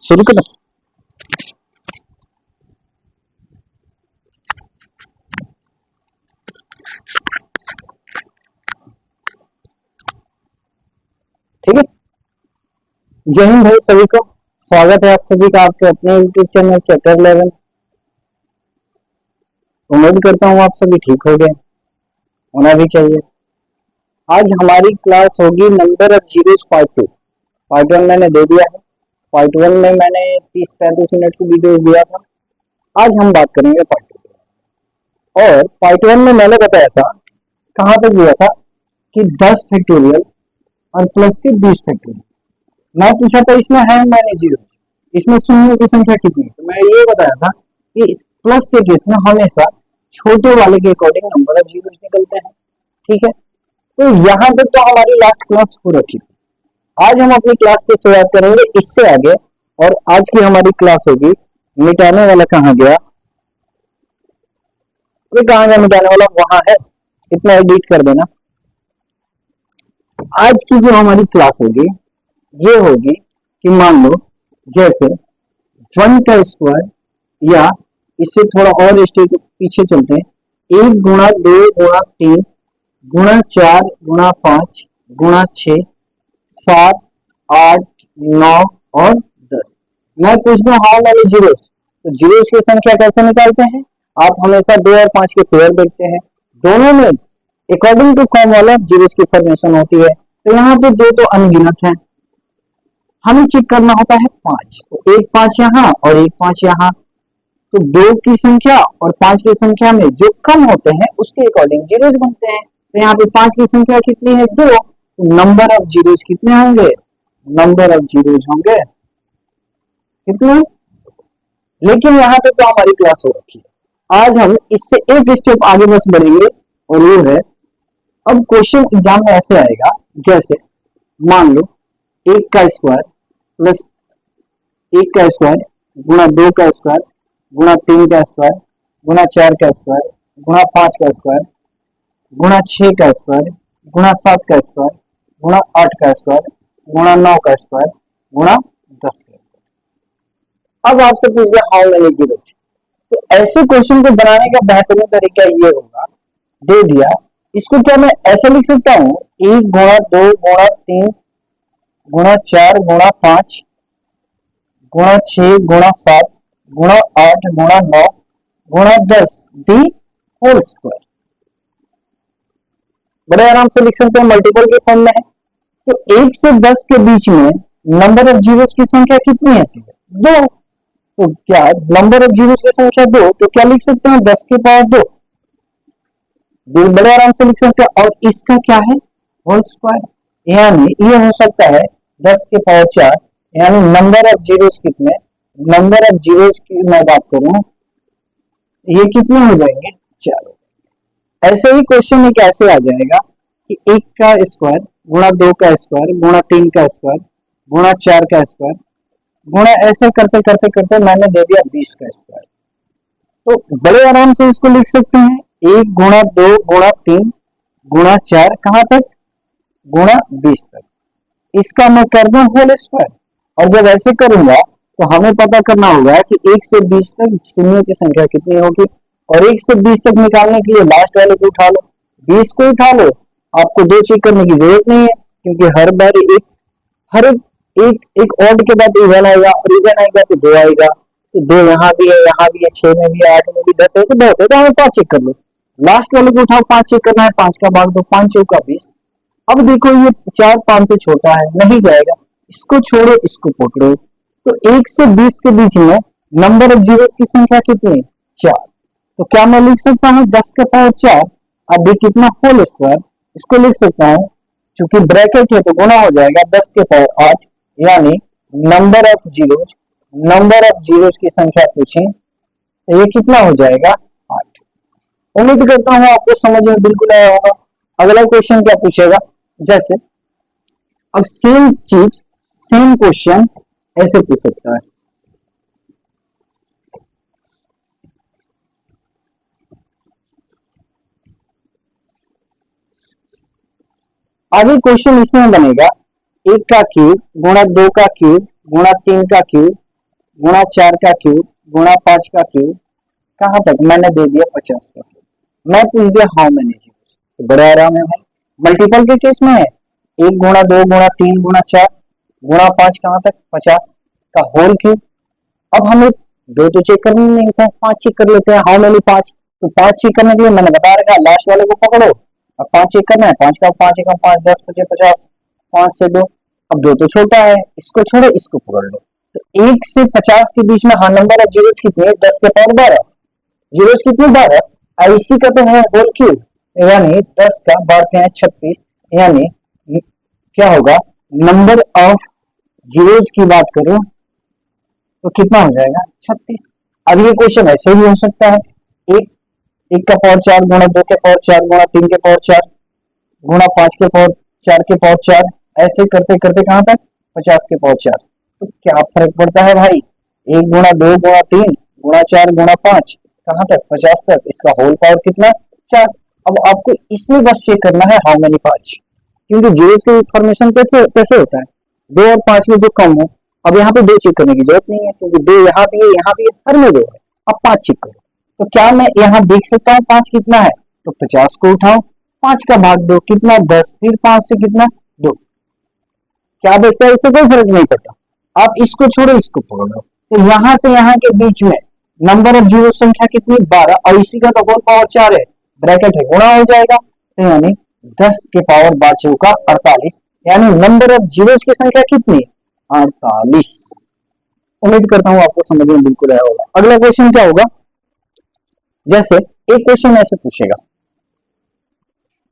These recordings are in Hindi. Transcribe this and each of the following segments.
शुरू करें। ठीक है, जय हिंद भाई सभी को। स्वागत है आप सभी का आपके अपने यूट्यूब चैनल चैप्टर 11। उम्मीद करता हूँ आप सभी ठीक हो गए, होना भी चाहिए। आज हमारी क्लास होगी number of zeros part 2। Part 1 मैंने दे दिया है। पार्ट 1 में मैंने 30-35 मिनट की वीडियो दिया था। आज हम बात करेंगे पार्ट 2। और पार्ट 1 में मैंने बताया था, कहाँ तक दिया था कि 10 फैक्टोरियल और प्लस के 20 फैक्टोरियल। मैं पूछा था इसमें है मैंने जीरो, इसमें शून्यों की संख्या कितनी है। तो मैं ये बताया था कि प्लस के केस में हमेशा छोटे वाले के अकॉर्डिंग नंबर ऑफ जीरो निकलते हैं। ठीक है, तो यहाँ तक तो हमारी लास्ट क्लास हो रखी। आज हम अपनी क्लास की शुरुआत करेंगे इससे आगे, और आज की हमारी क्लास होगी मिटाने वाला कहाँ गया। कहाँ गया मिटाने वाला, वहां है, इतना एडिट कर देना। आज की जो हमारी क्लास होगी ये होगी कि मान लो जैसे 1 का स्क्वायर, या इससे थोड़ा और स्टेप पीछे चलते हैं, 1 गुणा 2 गुणा 3 गुणा 4 गुणा 5 गुणा 6 7 8 9 और 10। मैं पूछ दूं हाउ मेनी जीरोस, तो जीरोस की संख्या कैसे निकालते हैं। आप हमेशा 2 और 5 के पेयर देखते हैं, दोनों में अकॉर्डिंग टू कॉम वाला जीरोस की फॉर्मेशन होती है। तो यहाँ पे 2 तो अनगिनत है, हमें चेक करना होता है 5। तो 1 5 यहाँ और 1 5 यहाँ, तो 2 की संख्या और 5 की संख्या में जो कम होते हैं उसके अकॉर्डिंग जीरोस बनते हैं। तो यहाँ पे 5 की संख्या कितनी है, 2। तो नंबर ऑफ जीरोस कितने होंगे, नंबर ऑफ जीरोस होंगे कितने। लेकिन यहाँ पे तो हमारी क्लास हो रखी है। आज हम इससे एक स्टेप आगे बस बढ़ेंगे, और वो है, अब क्वेश्चन एग्जाम में ऐसे आएगा, जैसे मान लो 1 का स्क्वायर प्लस 1 का स्क्वायर गुणा 2 का स्क्वायर गुणा 3 का स्क्वायर गुणा 4 का स्क्वायर गुणा 5 का स्क्वायर गुणा 6 का स्क्वायर गुणा 7 का स्क्वायर गुणा 8 का स्क्वायर गुणा 9 का स्क्वायर गुणा 10 का स्क्वायर। अब आपसे पूछ गया हाउ मेनी जीरोस, तो ऐसे क्वेश्चन को बनाने का बेहतरीन तरीका ये होगा, दे दिया, इसको क्या मैं ऐसे लिख सकता हूँ, 1 गुणा 2 गुणा 3 गुणा 4 गुणा 5 गुणा 6 गुणा 7 गुणा 8 गुणा 9 गुणा 10 दी होल स्क्वायर। बड़े आराम से लिख सकते हैं, मल्टीपल के फॉर्म में है। तो 1 से 10 के बीच में नंबर ऑफ जीरोस की संख्या कितनी आती है, 2। तो क्या नंबर ऑफ जीरोस की संख्या 2, तो क्या लिख सकते हैं 10 के पावर 2, बड़े आराम से लिख सकते हैं। और इसका क्या है, होल स्क्वायर, यानी ये हो सकता है 10 के पावर 4, यानी नंबर ऑफ जीरोस कितने, नंबर ऑफ जीरोस की मैं बात करूं, ये कितने हो जाएंगे, 4। ऐसे ही क्वेश्चन एक ऐसे आ जाएगा कि 1 का स्क्वायर गुणा 2 का स्क्वायर गुणा 3 का स्क्वायर गुणा 4 का स्क्वायर गुणा, ऐसे करते करते करते मैंने दे दिया 20 का स्क्वायर। तो बड़े आराम से इसको लिख सकते हैं, 1 गुणा 2 गुणा 3 गुणा 4 कहां तक, गुणा 20 तक। इसका मैं कर दूं होल स्क्वायर, और जब ऐसे करूंगा तो हमें पता करना होगा कि 1 से 20 तक शून्य की संख्या कितनी होगी। और 1 से 20 तक निकालने के लिए लास्ट वाले को उठा लो, 20 को उठा लो, आपको 2 चेक करने की जरूरत नहीं है, क्योंकि हर बार एक ऑड के बाद इवन आएगा, और इवन आएगा तो 2 आएगा। तो 2 यहाँ भी है, यहाँ भी है, 6 में भी है, 8 में भी, 10 ऐसे बहुत है, तो हमें 5 चेक कर लो। लास्ट वाले को उठाओ, 5 चेक करना है, 5 का भाग दो, 5 चौका 20। अब देखो ये 4 5 से छोटा है, नहीं जाएगा, इसको छोड़ो, इसको पकड़ो। तो 1 से 20 के बीच में नंबर ऑफ जीरोस की संख्या कितनी, 4। तो क्या मैं लिख सकता हूँ 10 के पावर 4, अब ये कितना, होल स्क्वायर। इसको लिख सकता हूँ, चूंकि ब्रैकेट है तो गुना हो जाएगा, 10 के पावर 8, यानी नंबर ऑफ जीरोस की संख्या पूछें तो ये कितना हो जाएगा, 8। उम्मीद करता हूँ आपको समझ में बिल्कुल आया होगा। अगला क्वेश्चन क्या पूछेगा, जैसे अब सेम चीज सेम क्वेश्चन ऐसे पूछ सकता है, आगे क्वेश्चन इसमें बनेगा 1 का क्यूब गुणा 2 का क्यूब गुणा 3 का क्यूब गुणा 4 का क्यूब गुणा 5 का क्यूब, कहां तक मैंने दे दिया 50 का क्यूब। मैं पूछ दिया हाउ मेनी जीरोस, तो बड़ा आराम है भाई। मल्टीपल के केस में है 1 गुणा 2 गुणा 3 गुणा 4 गुणा 5 कहां तक 50 का होल क्यूब। अब हमें दो तो चेक करना नहीं था, 5 चेक कर लेते हैं। हाउ मेनी 5, तो 5 चेक करने के लिए मैंने बता रखा लास्ट वाले को पकड़ो। अब 5 चेक करना है, 5 का 5 1 5 10 5 50, 5 से 2। अब दो तो छोटा है, इसको छोड़ो इसको पकड़ लो। तो 1 से 50 के बीच में हाँ नंबर ऑफ जीरोस कितने हैं 10 के पावर 12। जीरोस कितने 12, इसी का तो है होल क्यूब, यानी 10 का बारते हैं 36, यानी क्या होगा नंबर ऑफ जीरोस की बात करूं तो कितना हो जाएगा 36। अब ये क्वेश्चन ऐसे भी हो सकता है, एक एक का पावर 4 गुणा 2 के पावर 4 गुणा 3 के पावर 4 गुणा 5 के पावर 4 के पावर 4, ऐसे करते करते कहां तक 50 के पावर 4। तो क्या फर्क पड़ता है भाई, 1 गुणा 2 गुणा 3 गुणा 4 गुणा 5 कहां तक 50 तक, इसका होल पावर कितना 4। अब आपको इसमें बस चेक करना है हाउ मेनी 5, क्योंकि जीरोस की फॉर्मेशन कैसे होता है 2 और 5 में जो कम हो। अब यहाँ पे 2 चेक करने की जरूरत नहीं है, क्योंकि 2 यहाँ भी है यहाँ भी है, हर में 2 है। अब 5 चेक करो, तो क्या मैं यहाँ देख सकता हूँ 5 कितना है, तो 50 को उठाओ, 5 का भाग 2 कितना 10, फिर 5 से कितना 2, क्या बचता है, इससे कोई फर्क नहीं पड़ता। आप इसको छोड़ो इसको पकड़ो, तो यहाँ से यहाँ के बीच में नंबर ऑफ जीरो संख्या कितनी 12, और इसी का तो होल पावर 4 है, ब्रैकेट है गुणा हो जाएगा, तो यानी 10 के पावर 5 का 48, यानी नंबर ऑफ जीरोस की संख्या कितनी 48। उम्मीद करता हूं आपको समझ में बिल्कुल आया होगा। अगला क्वेश्चन क्या होगा, जैसे एक क्वेश्चन ऐसे पूछेगा,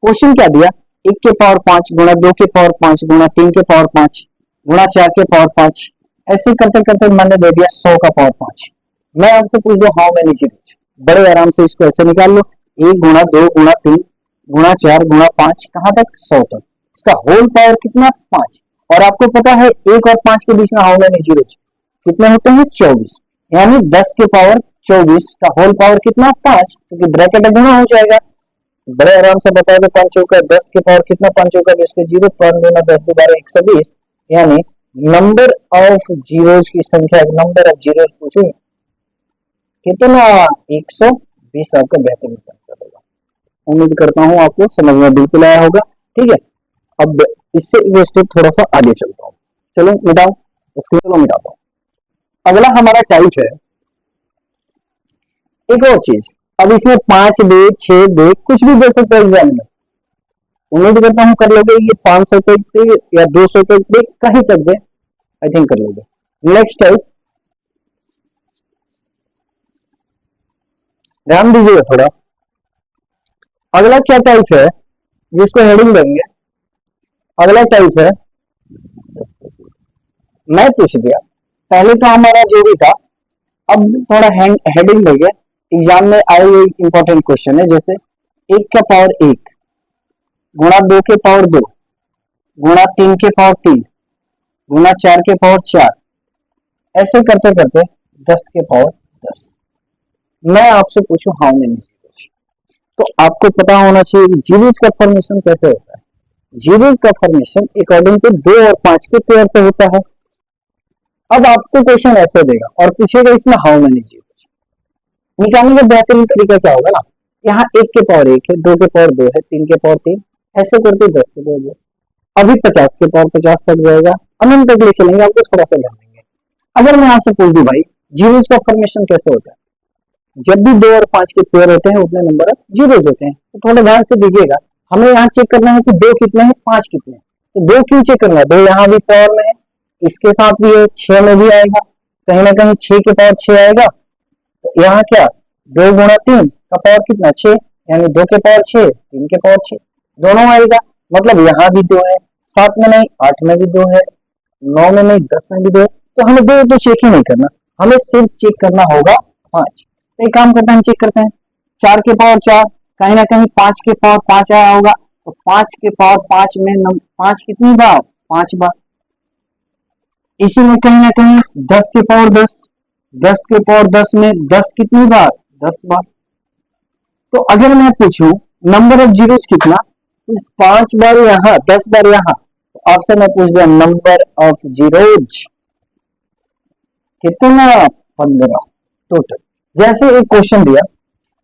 क्वेश्चन क्या दिया 1 के पावर 5 गुणा 2 के पावर 5 गुणा 3 के पावर 5 गुणा 4 के पावर 5, ऐसे करते करते मैंने दे दिया 100 का पावर 5। मैं आपसे पूछ दो हाउ मेनी जीरोस, बड़े आराम से इसको ऐसे निकाल लो, 1 गुणा 2 गुणा 3 गुणा 4 गुणा 5 कहां तक 100 तक, इसका होल पावर कितना 5। और आपको पता है 1 और 5 के बीच में हाउ मेनी जीरोस कितने होते हैं 24, यानी 10 के पावर 24 का होल पावर कितना 5, क्योंकि ब्रैकेट गुणा हो जाएगा। बड़े आराम से बता दो 5 चौका 10 के पावर कितना 5 चौका 20 के 0, 5 गुना 10 12 120, यानी नंबर ऑफ जीरोस की संख्या, नंबर ऑफ जीरोस पूछो कितना 120 आपका बेहतरीन आंसर होगा। उम्मीद करता हूं आपको समझ में बिल्कुल आया होगा। ठीक है, अब इससे एक स्टेप थोड़ा सा आगे चलता हूं, चलो मिटाओ स्क्रीन, चलो मिटाता हूं। अगला हमारा टाइप है एक और चीज, अब इसमें 5 दे 6 दे कुछ भी दे सकते हो एग्जाम में, उम्मीद करता हूं कर लोगे। ये 500 तक दे या 200 तक दे, कहीं तक दे, आई थिंक कर लोगे। नेक्स्ट टाइप, ध्यान दीजिएगा थोड़ा। अगला क्या टाइप है जिसको हेडिंग देंगे, अगला टाइप है, मैं पूछ दिया पहले तो हमारा जो भी था, अब थोड़ा हेडिंग देंगे। एग्जाम में आए हुए इंपॉर्टेंट क्वेश्चन है, जैसे 1 का पावर 1 गुणा 2 के पावर 2 गुणा 3 के पावर 3 गुणा 4 के पावर 4, ऐसे करते करते 10 के पावर 10। मैं आपसे पूछूं हाउ मेनी जीरोस, तो आपको पता होना चाहिए जीरोस का फॉर्मेशन कैसे होता है। जीरोस का फॉर्मेशन अकॉर्डिंग टू 2 और 5 के पेयर से होता है। अब आपको क्वेश्चन ऐसे देगा और पूछेगा इसमें हाउ मेनी जीरोस, निकालने का बेहतरीन तरीका क्या होगा ना, यहाँ 1 के पावर 1 है, 2 के पावर 2 है, 3 के पावर 3, ऐसे करके 10 के पावर 2, अभी 50 के पावर 50 तक जाएगा, अनंत तक ले चलेंगे, आपको थोड़ा सा ध्यान देंगे। अगर मैं आपसे पूछ दूं भाई जीरोस का फॉर्मेशन कैसे होता है, जब भी 2 और 5 के पेयर होते हैं उतने नंबर ऑफ जीरोस होते हैं। तो थोड़ा ध्यान से दीजिएगा, हमें यहाँ चेक करना है कि 2 कितने हैं 5 कितने हैं, तो 2 क्यों चेक करना है, 2 यहाँ भी पावर में है, इसके साथ भी है, 6 में भी आएगा, कहीं ना कहीं 6 के पावर 6 आएगा, तो यहाँ क्या 2 गुणा 3 का पावर कितना 6, यानी 2 के पावर 6 3 के पावर 6 दोनों आएगा, मतलब यहाँ भी 2 है, 7 में नहीं 8 में भी 2 है, 9 में नहीं 10 में भी 2 है, तो हमें 2 तो चेक ही नहीं करना, हमें सिर्फ चेक करना होगा 5। तो एक काम करते हैं, हम चेक करते हैं 4 के पावर 4, कहीं ना कहीं 5 के पावर 5 आया होगा, तो 5 के पावर 5 में 5 कितनी बार 5 बार, इसी में कहीं ना कहीं 10 के पावर 10, 10 के पावर 10 में 10 कितनी बार 10 बार। तो अगर मैं पूछूं नंबर ऑफ जीरोस कितना, तो 5 बार यहाँ 10 बार यहाँ, तो आपसे मैं पूछ दिया नंबर ऑफ जीरोस कितना 15 टोटल। जैसे एक क्वेश्चन दिया,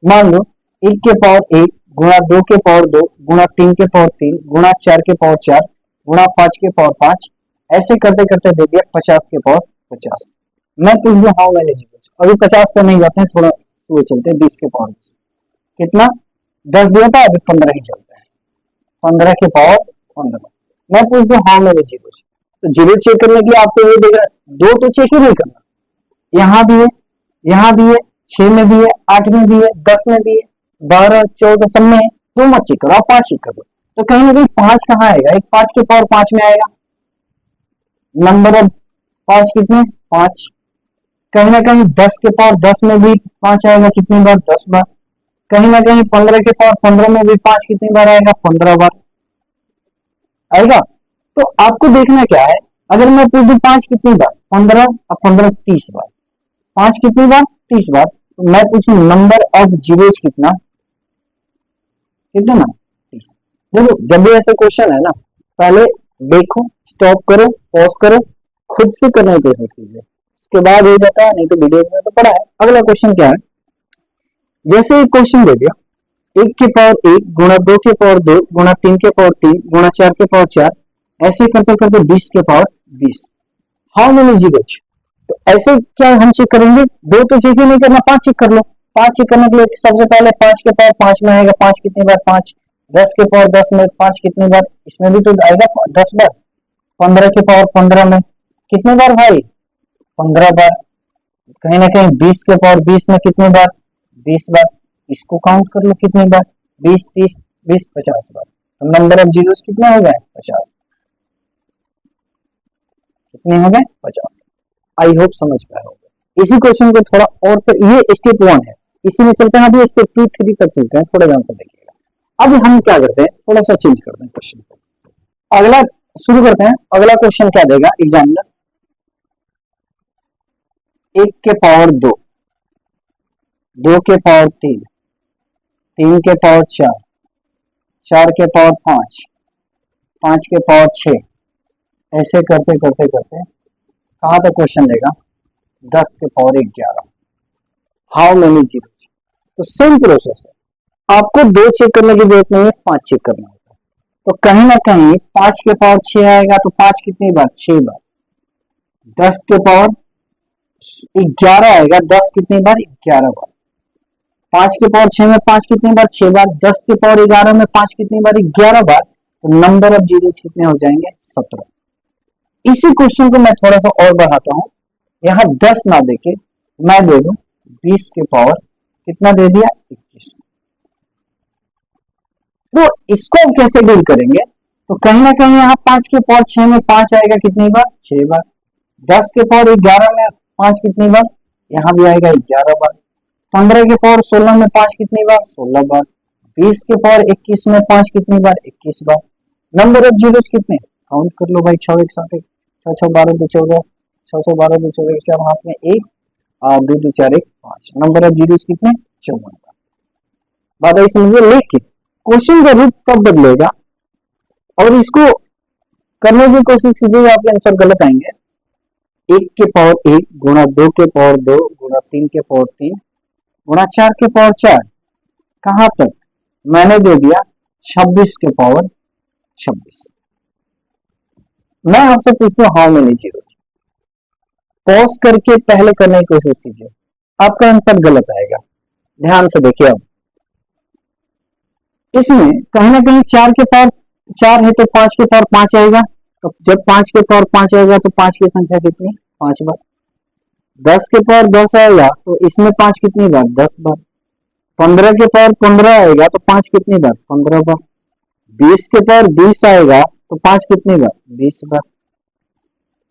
मान लो 1 के पावर 1 गुणा 2 के पावर 2 गुणा 3 के पावर 3 गुणा 4 के पावर 4 गुणा 5 के पावर 5, ऐसे करते करते दे दिया 50 के पावर 50। मैं पूछ दूं हाउ मैनी जीरोस, अभी 50 पर नहीं जाते हैं, थोड़ा वो चलते हैं 20 के पावर 20, कितना 10 दिया था, अभी 15 ही चलता है, 15 के पावर 15। मैं पूछ दूं हाउ मैनी जीरोस, तो जीरो चेक करने के लिए आपको ये देख रहा है, दो तो चेक ही नहीं करना, यहाँ भी है, यहाँ भी है, 6 में भी है, 8 में भी है, 10 में भी है, 12 14 सब में है, दो मत चेक करो, आप 5 चेक करो। तो कहीं ना कहीं 5 कहाँ आएगा, एक 5 के पावर 5 में आएगा, नंबर ऑफ 5 कितने 5, कहीं ना कहीं 10 के पावर 10 में भी 5 आएगा, कितनी बार 10 बार, कहीं ना कहीं 15 के पावर 15 में भी 5 कितनी बार आएगा 15 बार आएगा। तो आपको देखना क्या है, अगर मैं पूछ दूं 5 कितनी बार 15 और 15 30 बार, 5 कितनी बार 30 बार, तो मैं पूछूं नंबर ऑफ जीरोस कितना, कितना 30। देखो जब भी ऐसे क्वेश्चन है ना, पहले देखो, स्टॉप करो, पॉज करो, खुद से करने की कोशिश कीजिए, उसके बाद हो जाता है, नहीं तो वीडियो में तो पढ़ा है। अगला क्वेश्चन क्या है, जैसे एक क्वेश्चन दे दिया 1 के पावर 1 गुणा 2 के पावर 2 गुणा 3 के पावर 3 गुणा 4 के पावर 4, ऐसे करते करते 20 के पावर 20, हाउ मेनी जीरोस। तो ऐसे क्या हम चेक करेंगे, दो तो चेक ही नहीं करना, 5 चेक कर लो। 5 चेक करने के लिए सबसे पहले 5 के पावर 5 में आएगा 5 कितनी बार 5, 10 के पावर 10 में 5 कितनी बार, इसमें भी तो आएगा 10 बार, 15 के पावर 15 में कितने बार भाई 15 बार, कहीं ना कहीं 20 के पावर 20 में कितनी बार 20 बार, इसको काउंट कर लो कितनी बार 20 30 20 50 बार। तो नंबर ऑफ जीरोस कितने हो गए 50, कितने हो गए 50। आई होप समझ पाए होगा। इसी क्वेश्चन को थोड़ा और तो, ये स्टेप 1 है, इसी में चलते हैं, अभी स्टेप 2 3 तक चलते हैं, थोड़ा ध्यान से देखिएगा। अब हम क्या करते हैं, थोड़ा सा चेंज करते हैं क्वेश्चन को, अगला शुरू करते हैं। अगला क्वेश्चन क्या देगा एग्जामिनर, 1 के पावर 2 2 के पावर 3 3 के पावर 4 4 के पावर 5 5 के पावर 6, ऐसे करते करते करते कहां तक क्वेश्चन देगा 10 के पावर 11, हाउ मेनी जीरोस। तो सेम प्रोसेस है, आपको 2 चेक करने की जरूरत नहीं है, 5 चेक करना होता है। तो कहीं ना कहीं 5 के पावर 6 आएगा, तो 5 कितनी बार 6 बार, 10 के पावर 11 आएगा, 10 कितनी बार 11 बार, 5 के पावर 6 में 5 कितनी बार 6 बार, 10 के पावर 11 में 5 कितनी बार 11 बार, तो नंबर ऑफ जीरोस कितने हो जाएंगे 17। इसी क्वेश्चन को मैं थोड़ा सा और बढ़ाता हूं, यहां 10 ना देके मैं दे दूं 20 के पावर कितना दे दिया 21। तो इसको हम कैसे डील करेंगे, तो कहीं ना कहीं यहाँ 5 के पावर 6 में 5 आएगा कितनी बार 6 बार, 10 के पावर 11 में 5 कितनी बार, यहाँ भी आएगा 11 बार, 15 के पावर 16 में 5 कितनी बार 16 बार, 20 के पावर 21 में 5 कितनी बार 21 बार। नंबर ऑफ जीरोस कितने काउंट कर लो भाई, 6 1 7 1 6 6 12 2 14 6 6 12 2 14 4 हाथ में 1 और 2 2 4 1 5, नंबर ऑफ जीरोस कितने 54 बार। बात आई समझिए, लेकिन क्वेश्चन का रूप तब बदलेगा और इसको करने की कोशिश कीजिएगा, आपके आंसर गलत आएंगे। 1 के पावर 1 गुणा 2 के पावर 2 गुणा 3 के पावर 3 गुणा 4 के पावर 4, कहां तक मैंने दे दिया 26 के पावर 26। मैं आपसे पूछता हूं हाउ मेनी जीरोस, पॉज करके पहले करने की कोशिश कीजिए, आपका आंसर गलत आएगा। ध्यान से देखिए, अब इसमें कहीं ना कहीं 4 के पावर 4 है तो 5 के पावर 5 आएगा, तो जब 5 के पावर 5 आएगा तो 5 की संख्या कितनी 5 बार, 10 के पावर 10 आएगा तो इसमें 5 कितनी बार 10 बार, 15 के पावर 15 आएगा तो 5 कितनी बार 15 बार, 20 के पावर 20 आएगा तो 5 कितनी बार 20 बार,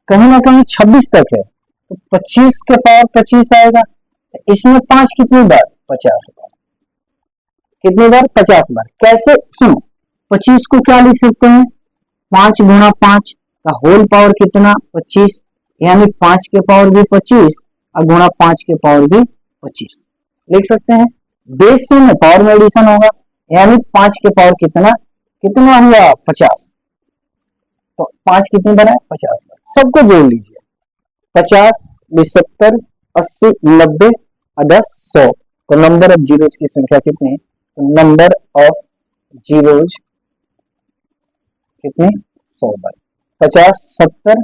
कहीं ना कहीं 26 तक है तो 25 के पावर 25 आएगा, इसमें 5 कितनी बार 50 बार, कितनी बार 50 बार। कैसे सुनो, 25 को क्या लिख सकते हैं 5 गुणा 5 का होल पावर कितना 25, यानी 5 के पावर भी 25 और गुणा 5 के पावर भी 25 लिख सकते हैं। बेस से में पावर में एडिशन होगा, यानी 5 के पावर कितना कितना हुआ 50, तो 5 कितनी बना 50 बार। सबको जोड़ लीजिए, 50 20, 70, 80, 90, 10, 100। तो नंबर ऑफ जीरोज की संख्या कितनी है? तो नंबर ऑफ जीरोज कितने? 100 बार 50, 70,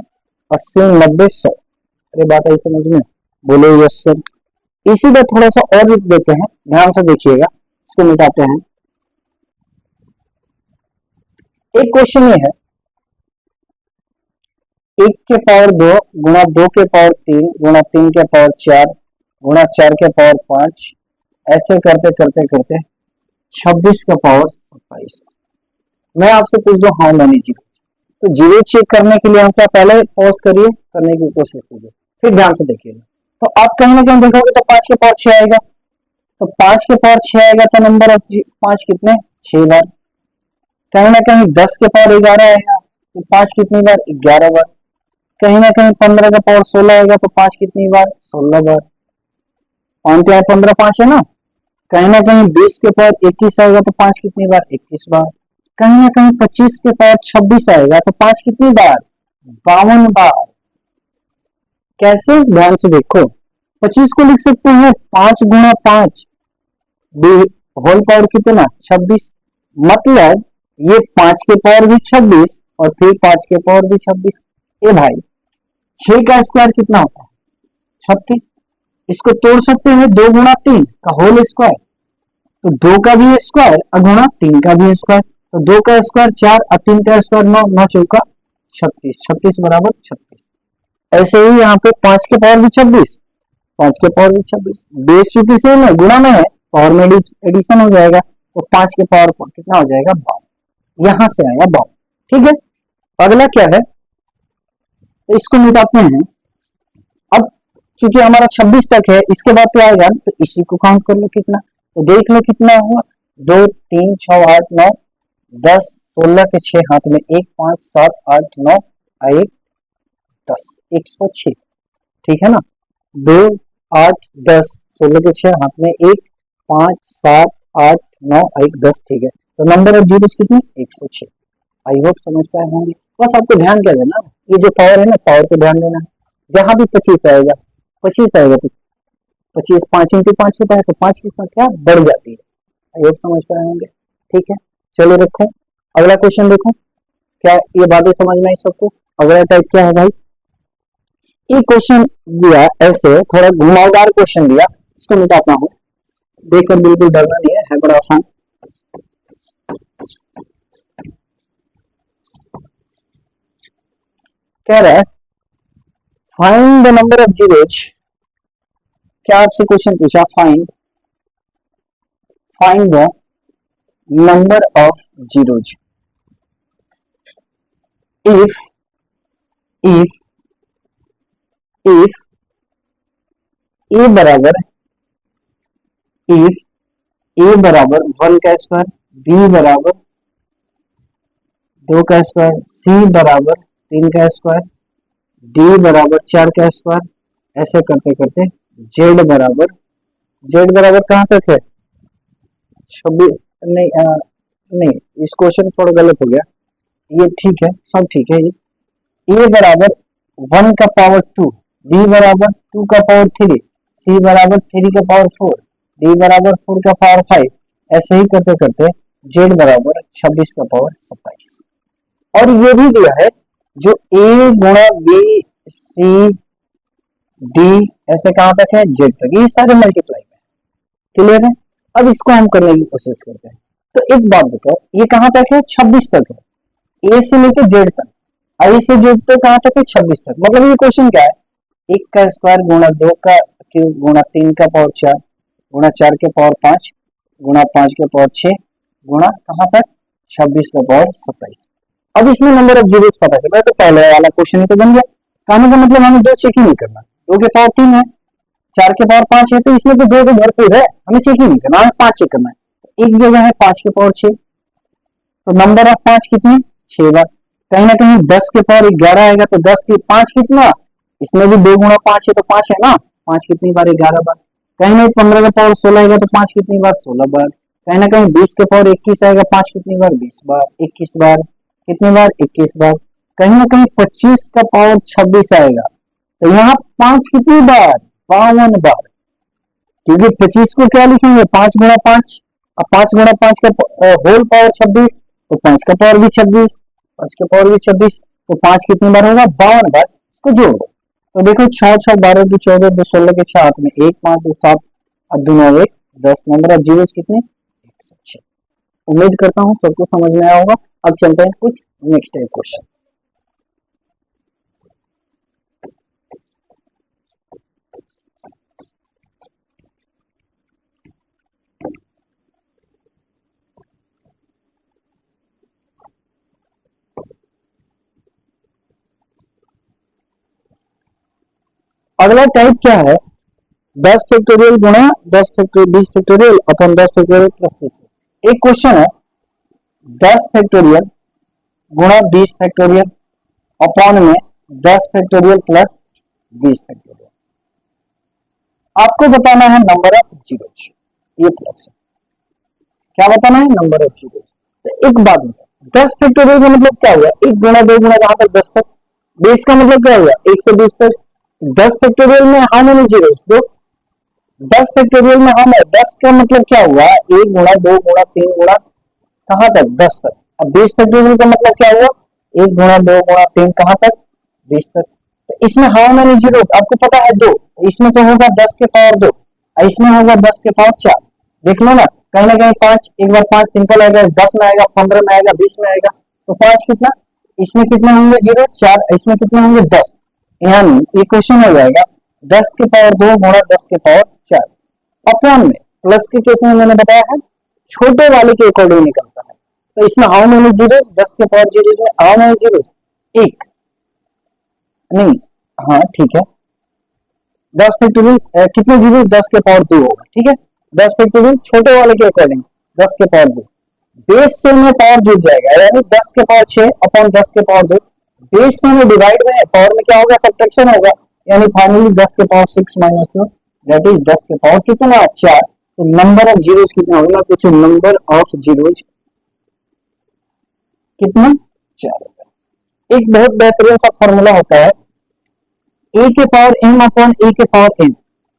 80, 90, 100। अरे बात आई समझ में? बोलो यस सर। इसी पे थोड़ा सा और लिख देते हैं, ध्यान से देखिएगा, इसको मिटाते हैं। एक क्वेश्चन ये है, 1 के पावर 2 गुणा 2 के पावर 3 गुणा 3 के पावर 4 गुणा 4 के पावर 5, ऐसे करते करते करते 26 का पावर 27। मैं आपसे पूछ दो हाउ मेनी जीरो, तो जीरो चेक करने के लिए हम क्या पहले पॉज करिए, करने की कोशिश कीजिए, फिर ध्यान से देखिएगा। तो आप कहीं ना कहीं देखोगे तो 5 के पावर 6 आएगा, तो 5 के पावर 6 आएगा तो नंबर ऑफ 5 कितने? 6 बार। कहीं ना कहीं 10 के पावर 11 आएगा तो 5 कितनी बार? 11 बार। कहीं ना कहीं 15 का पावर 16 आएगा तो 5 कितनी बार? 16 बार। 5 15 5 है ना। कहीं ना कहीं 20 के पावर 21 आएगा तो 5 कितनी बार? 21 बार। कहीं ना कहीं 25 के पावर 26 आएगा तो 5 कितनी बार? 52 बार। कैसे? ध्यान से देखो, 25 को लिख सकते हैं 5 गुणा 5 होल पावर कितना? 26। मतलब ये 5 के पावर भी 26 और फिर 5 के पावर भी 26। ए भाई 6 का स्क्वायर कितना होता है? 36। इसको तोड़ सकते हैं 2 गुणा 3 का होल स्क्वायर, तो 2 का भी स्क्वायर और गुणा 3 का भी स्क्वायर, तो 2 का स्क्वायर 4 और 3 का स्क्वायर 9, 9 चौका 36, 36 बराबर 36। ऐसे ही यहाँ पे 5 के पावर भी 26, 5 के पावर भी 26, बेस चूंकि सेम है, गुणा में है, पावर में एडिशन हो जाएगा, तो 5 के पावर कितना हो जाएगा? 52। यहां से आया 52। ठीक है, अगला क्या है, तो इसको मिटाते हैं। अब चूंकि हमारा 26 तक है, इसके बाद तो आएगा, तो इसी को काउंट कर लो कितना, तो देख लो कितना हुआ। 2 3 6 8 9 10 16 के 6 हाथ में 1 5 7 8 9 1 10, 106। ठीक है ना। 2 8 10 16 के 6 हाथ में 1 5 7 8 9 1 10। ठीक है, तो नंबर ऑफ जीरोस कितनी? 106। आई होप समझ पाए होंगे। बस आपको ध्यान क्या देना, ये जो पावर है ना, पावर पे ध्यान देना है। जहां भी 25 आएगा, 25 आएगा तो 25 5 इंटू 5 होता है, तो 5 की संख्या बढ़ जाती है। आई होप समझ पाए होंगे। ठीक है, चलो रखो, अगला क्वेश्चन देखो। क्या ये बातें समझ में आई सबको? अगला टाइप क्या है भाई, एक क्वेश्चन दिया ऐसे, थोड़ा घुमावदार क्वेश्चन दिया, इसको मिटाता हूं, देखकर बिल्कुल डरना नहीं है बड़ा आसान। कह रहा है find the number of zeros. क्या आपसे क्वेश्चन पूछा, find the number of zeros if A बराबर 1 का स्क्वायर, बी बराबर 2 का स्क्वायर, सी बराबर 3 का स्क्वायर, डी बराबर 4 का स्क्वायर, ऐसे करते करते जेड बराबर कहां तक है? 26। नहीं, इस क्वेश्चन थोड़ा गलत हो गया, ये ठीक है, सब ठीक है। ए बराबर 1 का पावर 2, बी बराबर 2 का पावर 3, सी बराबर 3 का पावर 4, डी बराबर 4 का पावर 5, ऐसे ही करते करते जेड बराबर 26 का पावर 27। और ये भी दिया है जो ए गुणा बी सी डी ऐसे कहां तक है? जेड तक, ये सारे मल्टीप्लाई है। क्लियर है? अब इसको हम करने की कोशिश करते हैं। तो एक बात बताओ, ये कहां तक है? 26 तक है, ए से लेकर जेड तक, आई से जेड तक कहां तक है? 26 तक। मतलब ये क्वेश्चन क्या है, 1 का स्क्वायर गुणा 2 का क्यूब गुणा 3 का पावर 4 गुणा 4 के पावर 5 गुणा 5 के पावर 6 गुणा कहां तक? 26 का पावर 27। अब इसमें नंबर ऑफ जीरोस पता चला, तो पहले वाला क्वेश्चन ही तो बन गया। कहने का मतलब हमें 2 चेक ही नहीं करना, 2 के पावर 3 है, 4 के पावर 5 है, तो इसमें तो 2 तो भरपूर है, हमें चेक ही नहीं करना, हमें 5 चेक करना है। एक जगह है 5 के पावर 6, तो नंबर ऑफ 5 कितनी? 6 बार। कहीं ना कहीं 10 के पावर 11 आएगा, तो 10 की 5 कितना? इसमें भी 2 गुणा 5 है, तो 5 है ना, 5 कितनी बार? 11 बार। कहीं ना 15 के पावर 16 आएगा, तो 5 कितनी बार? 16 बार। कहीं ना कहीं 20 के पावर 21 आएगा, 5 कितनी बार? 20 बार। 21 बार कितनी बार? 21 बार। कहीं ना कहीं 25 का पावर 26 आएगा, तो यहाँ 5 कितनी बार, 52 बार, क्योंकि 25 को क्या लिखेंगे 5 गुणा 5, अब 5 गुणा 5 का होल पावर 26, तो 5 का पावर भी 26, 5 का पावर भी 26, तो 5 कितनी बार होगा 52 बार, इसको जोड़ दो। तो देखो 6 6 12 2 14 2 16 के 6 हाथ में 1 5 2 7 और 2 9 1 10, नंबर ऑफ जीरो कितने 106। उम्मीद करता हूँ सबको समझ में आया होगा। अब चलते हैं कुछ नेक्स्ट टाइप क्वेश्चन। अगला टाइप क्या है, 10 फैक्टोरियल गुणा 10 फैक्टोरियल 20 फैक्टोरियल अपन 10 फैक्टोरियल प्लस 3। एक क्वेश्चन है 10 फैक्टोरियल गुणा 20 फैक्टोरियल अपॉन में 10 फैक्टोरियल प्लस 20 फैक्टोरियल। आपको बताना है नंबर ऑफ जीरोज, ये प्लस है, क्या बताना है नंबर ऑफ जीरोज। तो एक बात बताओ 10 फैक्टोरियल का मतलब क्या हुआ, 1 गुणा 2 गुणा कहां तक 10 तक, 20 का मतलब क्या हुआ 1 से 20 तक। 10 फैक्टोरियल में हाउ मेनी जीरोज, दो। 10 फैक्टोरियल में हम 10 का मतलब क्या हुआ 1 गुणा 2 गुणा 3 गुणा कहां तक 10 तक। अब 20 फैक्टोरियल का मतलब क्या हुआ 1 गुणा 2 गुणा 3 कहां तक 20 तक। तो इसमें हाउ मेनी जीरोज आपको पता है 2, इसमें तो होगा 10 के पावर 2 और इसमें होगा 10 के पावर 4। देख लो ना कहीं ना कहीं 5, एक बार 5 सिंपल आएगा, 10 में आएगा, 15 में आएगा, 20 में आएगा, तो 5 कितना, इसमें कितने होंगे जीरो 4, इसमें कितने होंगे 10। यानी ये क्वेश्चन हो जाएगा 10 के पावर 2 गुणा 10 के पावर 4 अपॉन में प्लस के केस में मैंने बताया है छोटे वाले के अकॉर्डिंग निकलता है। तो इसमें हाउ मेनी जीरोज 10 के पावर जीरोज में हाउ मेनी जीरोज 1 नहीं, हाँ ठीक है 10 फैक्टोरियल कितने जीरो 10 के पावर 2 होगा, ठीक है 10 फैक्टोरियल छोटे वाले के अकॉर्डिंग 10 के पावर 2 बेस से में पावर जुड़ जाएगा, यानी 10 के पावर 6 अपॉन 10 के पावर 2, बेस से में डिवाइड में पावर में क्या होगा सब्ट्रैक्शन होगा, यानी फाइनली 10 के पावर 6 माइनस 2 दैट इज 10 के पावर कितना 4। तो नंबर ऑफ जीरोज कितना होगा, कुछ नंबर ऑफ जीरोज कितना 4 होगा। एक बहुत बेहतरीन सा फॉर्मूला होता है a के पावर m अपॉन a के पावर m,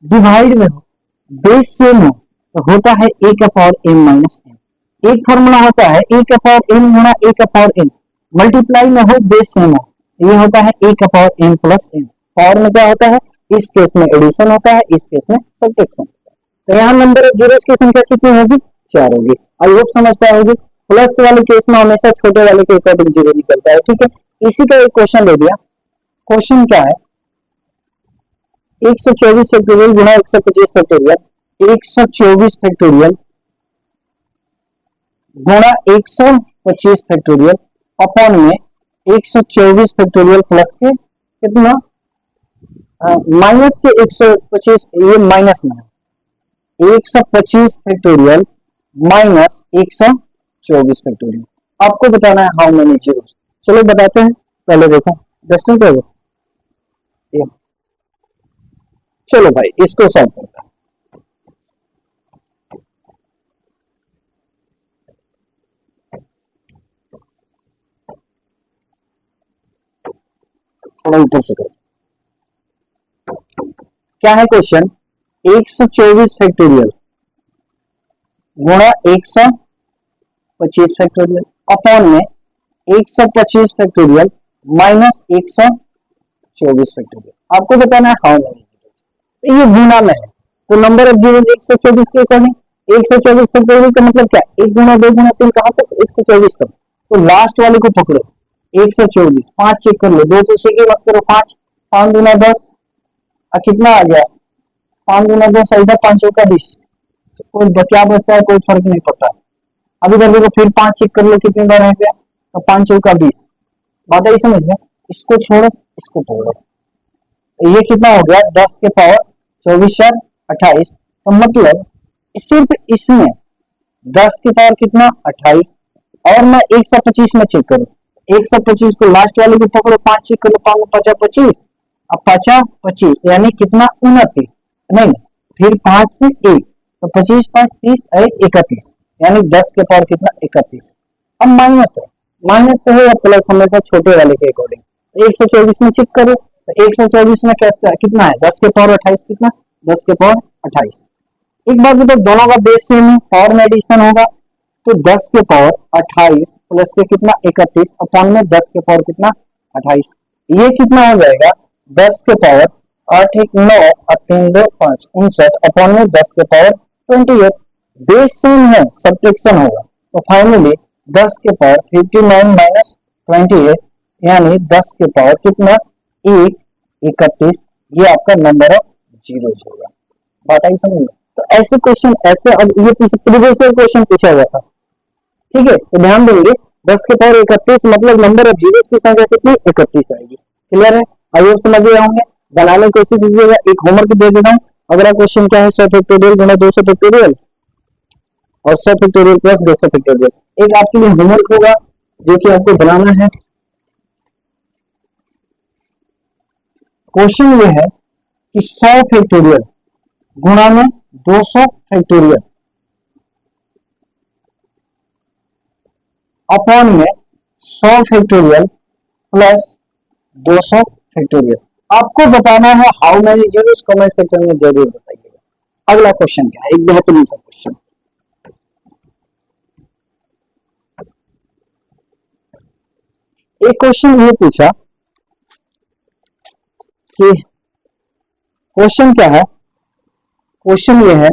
डिवाइड में हो बेस सेम हो तो होता है a का पावर m माइनस m। एक फॉर्मूला होता है a का पावर m गुणा a का पावर m, मल्टीप्लाई में हो बेस सेम हो, ये होता है a का power m plus m। Power में क्या होता है, इस केस में एडिशन होता है, इस केस में सब्ट्रैक्शन। तो यहाँ नंबर ऑफ जीरोज की संख्या कितनी होगी 4 होगी। आई होप समझ पाए होगी। प्लस वाले केस में हमेशा छोटे वाले के अकॉर्डिंग जीरो निकलता है, ठीक है। इसी का एक क्वेश्चन दे दिया, क्वेश्चन क्या है 124 फैक्टोरियल गुणा 125 फैक्टोरियल, 124 फैक्टोरियल गुणा 125 फैक्टोरियल अपॉन में 124 फैक्टोरियल प्लस के कितना माइनस के 125, ये माइनस में है 125 फैक्टोरियल माइनस 124 फैक्टोरियल। आपको बताना है हाउ मेनी जीरो। चलो बताते हैं, पहले देखो डस्टिंग पे ये चलो भाई इसको सॉल्व करते हैं। थोड़ा ऊपर से करो। क्या है क्वेश्चन 124 फैक्टोरियल गुणा 125 फैक्टोरियल अपॉन में 125 फैक्टोरियल माइनस 124 फैक्टोरियल। आपको बताना है हाउ मेनी। ये गुणा में है तो नंबर ऑफ जीरो 124 के अकॉर्डिंग 124 फैक्टोरियल का मतलब क्या 1 गुणा 2 गुणा 3 कहां तक 124 तक। तो लास्ट वाले को पकड़ो 124, 5 चेक कर लो, 2 तो चेक ही मत करो, 5 5 गुना 10 कितना आ गया 5 गुना 10 इधर 5 चौका 20, कोई क्या बचता है कोई फर्क नहीं पड़ता। अभी इधर देखो फिर 5 चेक कर लो कितनी बार रह गया, तो 5 चौका 20, बात आई समझ में। इसको छोड़ो इसको तोड़ो, ये कितना हो गया 10 के पावर 24 4 28। तो मतलब सिर्फ इसमें 10 के पावर कितना 28 और मैं 125 में चेक करूं, 125 को लास्ट वाले को पकड़ो, 5 चेक करो, 5 50 25 अब 50 25 यानी कितना 29, नहीं फिर 5 से 1 तो 25 5 30 31 यानी 10 के पावर कितना 31। अब माइनस है, माइनस से हो या प्लस हमेशा छोटे वाले के अकॉर्डिंग 124 में चेक करो तो 124 में कैसे कितना है, 10 के पावर 28 कितना, 10 के पावर 28। एक बात बताओ, दोनों का बेस सेम है, पावर में एडिशन होगा, तो 10 के पावर 28 प्लस के कितना 31 अपॉन में 10 के पावर कितना 28, ये कितना हो जाएगा 10 के पावर 8 1 9 और 3 2 5 59 अपॉन में 10 के पावर 28। बेस सेम है, सब्ट्रैक्शन होगा, तो फाइनली 10 के पावर 59 माइनस 28 यानी 10 के पावर कितना 1 31, ये आपका नंबर ऑफ जीरोज होगा। बात आई समझ में? तो ऐसे क्वेश्चन ऐसे, अब ये प्रीवियस क्वेश्चन पूछा हुआ था, ठीक है, तो ध्यान देंगे 10 के पावर 31 मतलब नंबर ऑफ जीरोज की संख्या कितनी 31 आएगी। क्लियर है? आई होप समझ गए होंगे। बनाने की कोशिश कीजिएगा, एक होमवर्क दे देता हूँ। अगला क्वेश्चन क्या है, 100 फैक्टोरियल गुणा 200 फैक्टोरियल और 100 फैक्टोरियल प्लस 200 फैक्टोरियल। एक आपके लिए होमवर्क होगा जो कि आपको बनाना है। क्वेश्चन ये है कि 100 फैक्टोरियल गुणा में 200 फैक्टोरियल अपॉन में 100 फैक्टोरियल प्लस 200 फैक्टोरियल। आपको बताना है how many zeros, comment section में जरूर बताइएगा। अगला क्वेश्चन क्या है, एक बेहतरीन सा क्वेश्चन। एक क्वेश्चन ये पूछा कि क्वेश्चन क्या है, क्वेश्चन ये है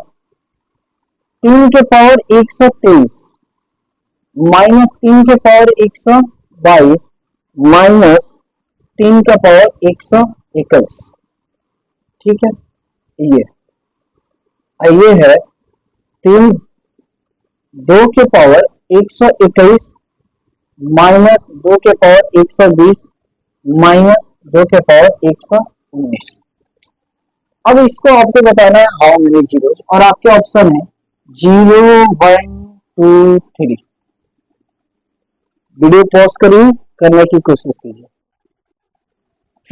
3 के पावर 123 माइनस 3 के पावर 122 माइनस 3 का पावर 121, ठीक है। ये है 3 2 के पावर 121 माइनस 2 के पावर 120 माइनस 2 के पावर 119। अब इसको आपको बताना है हाउ मेनी जीरोज, और आपके ऑप्शन है 0 1 2 3। वीडियो पॉज करिए, करने की कोशिश कीजिए,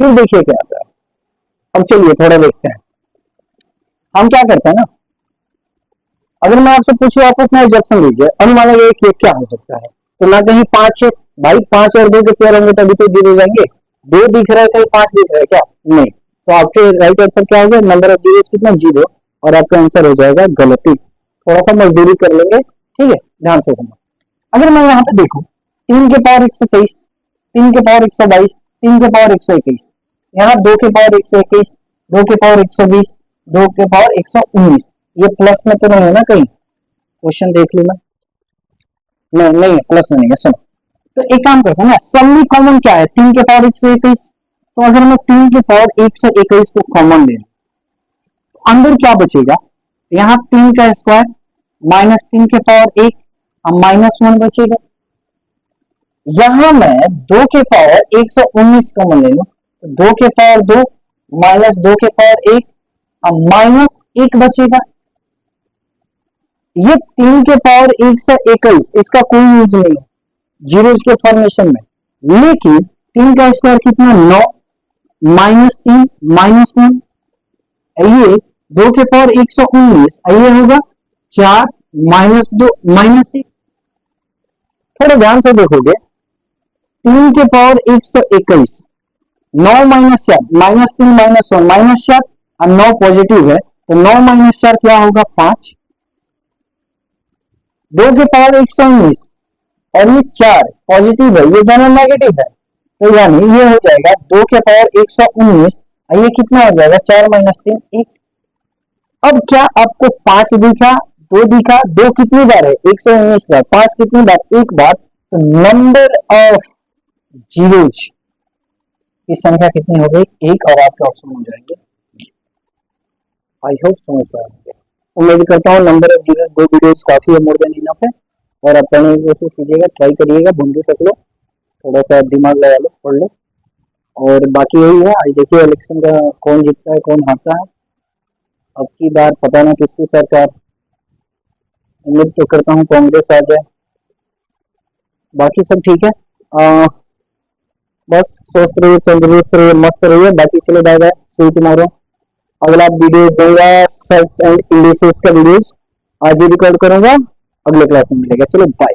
फिर देखिए क्या आता है। अब चलिए थोड़ा देखते हैं। हम क्या करते हैं ना, अगर मैं आपसे पूछूं आप अपना एग्जाम्पल लीजिए, अनुमान लगाइए कि क्या हो सकता है, तो ना कहीं 5 है भाई, 5 और 2 के पेयर होंगे तभी तो जीरो जाएंगे। 2 दिख रहा है, कहीं 5 दिख रहा है क्या, नहीं, तो आपके राइट आंसर क्या होगा, नंबर ऑफ जीरोस कितना 0, और आपका आंसर हो जाएगा गलती। थोड़ा सा मजदूरी कर लेंगे, ठीक है, ध्यान से सुनो। अगर मैं यहाँ पे देखूं 3 के पावर 123, 3 के पावर 122, 3 के पावर 121, यहाँ 2 के पावर 121, 2 के पावर 120, 2 के पावर 119, ये प्लस में तो नहीं है ना कहीं, क्वेश्चन देख ली मैं, नहीं है, प्लस में नहीं है। सुनो, तो एक काम करता हूँ ना, सब में कॉमन क्या है 3 के पावर 121, तो अगर मैं 3 के पावर 121 को कॉमन ले लूं तो अंदर क्या बचेगा, यहाँ 3 का स्क्वायर माइनस 3 के पावर 1 और माइनस 1 बचेगा। यहां मैं 2 के पावर 119 कॉमन ले लूं तो 2 के पावर 2 माइनस 2 के पावर 1 और माइनस 1 बचेगा। ये 3 के पावर 121 इसका कोई यूज नहीं है जीरोस के फॉर्मेशन में, लेकिन 3 का स्क्वायर कितना 9 माइनस 3 माइनस 1, ये 2 के पावर 119, ये होगा 4 माइनस 2 माइनस 1। थोड़ा ध्यान से देखोगे 3 के power 121, 9 minus 4 minus 3 minus 1 minus 4 और 9 पॉजिटिव है, तो 9 माइनस 4 क्या होगा 5। 2 के पावर 119 और ये 4 पॉजिटिव है, ये दोनों नेगेटिव है, तो यानी ये हो जाएगा 2 के पावर 119 और ये कितना हो जाएगा 4 माइनस 3 1। अब क्या आपको 5 दिखा, 2 दिखा, 2 कितनी बार है 119 बार, 5 कितनी बार 1 बार, तो नंबर ऑफ जीरोज की संख्या कितनी हो गई 1, और आपके ऑप्शन हो जाएंगे। आई होप समझ पाएंगे। उम्मीद करता हूँ नंबर ऑफ जीरोज 2 वीडियोस काफी है, मोर देन इनफ है, और आप पढ़ने की कोशिश कीजिएगा, ट्राई करिएगा, भूल भी सक लो, थोड़ा सा दिमाग लगा लो, पढ़ लो। और बाकी यही है, आज देखिए इलेक्शन का कौन जीतता है कौन हारता है, अब की बार पता ना किसकी सरकार, उम्मीद तो करता हूँ कांग्रेस आ जाए, बाकी सब ठीक है। बस स्वस्थ रहिए, तंदुरुस्त रहिए, मस्त रहिए, बाकी चलो bye bye, see you tomorrow. अगला वीडियो दूंगा सेट्स एंड इंडिसेस का वीडियोस आज ही रिकॉर्ड करूंगा, अगले क्लास में मिलेगा। चलो बाय।